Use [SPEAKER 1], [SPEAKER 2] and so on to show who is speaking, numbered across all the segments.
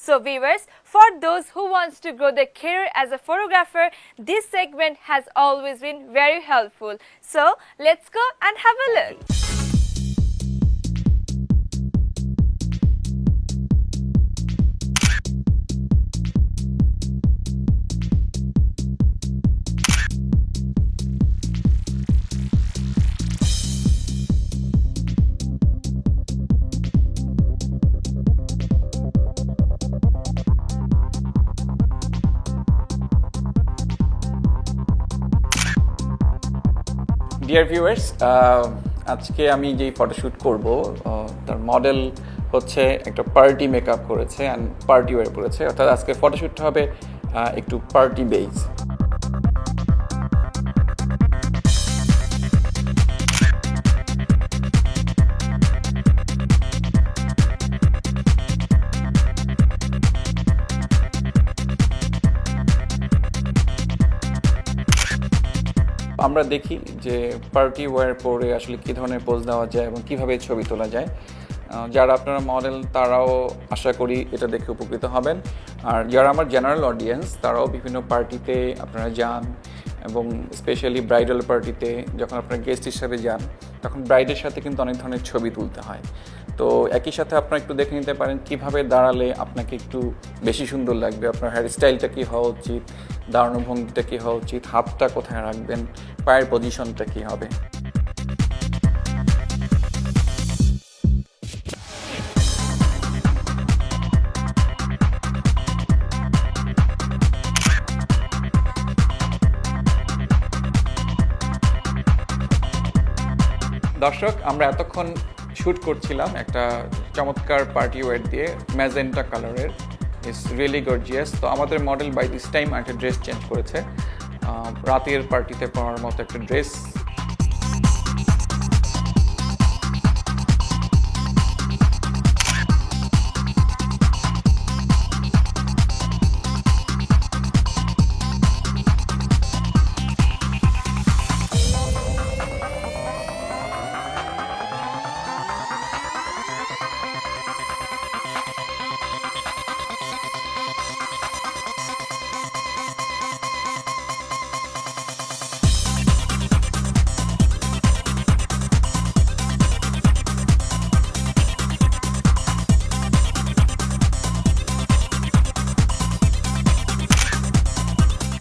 [SPEAKER 1] So viewers, for those who wants to grow their career as a photographer, this segment has always been very helpful. So let's go and have a look.
[SPEAKER 2] Dear viewers, আজকে আমি যেই photoshoot করব তার model হচ্ছে একটা party makeup করেছে and party wear পরেছে, অর্থাৎ আজকে ফটোশ্যুটটা হবে একটু পার্টি বেজ। আমরা দেখি যে পার্টি ওয়্যার পরে আসলে কী ধরনের পোজ দেওয়া যায় এবং কীভাবে ছবি তোলা যায়। যারা আপনারা মডেল তারাও আশা করি এটা দেখে উপকৃত হবেন, আর যারা আমার জেনারেল অডিয়েন্স তারাও বিভিন্ন পার্টিতে আপনারা যান এবং স্পেশালি ব্রাইডাল পার্টিতে যখন আপনারা গেস্ট হিসাবে যান তখন ব্রাইডের সাথে কিন্তু অনেক ধরনের ছবি তুলতে হয়। তো একই সাথে আপনারা একটু দেখে নিতে পারেন কীভাবে দাঁড়ালে আপনাকে একটু বেশি সুন্দর লাগবে, আপনার হেয়ার স্টাইলটা কী হওয়া উচিত, দাঁড়ানো ভঙ্গিটা কী হওয়া উচিত, হাতটা কোথায় রাখবেন, পায়ের পজিশনটা কী হবে। দর্শক, আমরা এতক্ষণ শ্যুট করছিলাম একটা চমৎকার পার্টি ওয়্যার দিয়ে, ম্যাজেন্টা কালারের, ইটস রিয়েলি গর্জিয়াস। তো আমাদের মডেল বাই দিস টাইম একটা ড্রেস চেঞ্জ করেছে, রাতের পার্টিতে পরার মতো একটা ড্রেস।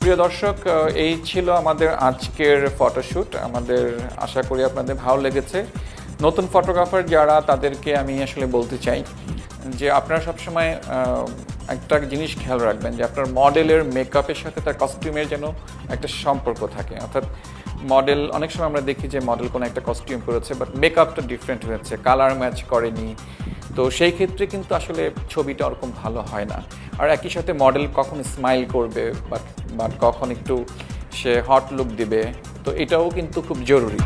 [SPEAKER 2] প্রিয় দর্শক, এই ছিল আমাদের আজকের ফটোশ্যুট। আমাদের আশা করি আপনাদের ভালো লেগেছে। নতুন ফটোগ্রাফার যারা, তাদেরকে আমি আসলে বলতে চাই যে আপনারা সবসময় একটা জিনিস খেয়াল রাখবেন যে আপনার মডেলের মেকআপের সাথে তার কস্টিউমের যেন একটা সম্পর্ক থাকে। অর্থাৎ মডেল, অনেক সময় আমরা দেখি যে মডেল কোনো একটা কস্টিউম পরেছে বাট মেকআপটা ডিফারেন্ট হয়েছে, কালার ম্যাচ করেনি, তো সেই ক্ষেত্রে কিন্তু আসলে ছবিটা ওরকম ভালো হয় না। আর একই সাথে মডেল কখন স্মাইল করবে বাট কখন একটু সে হট লুক দিবে, তো এটাও কিন্তু খুব জরুরি।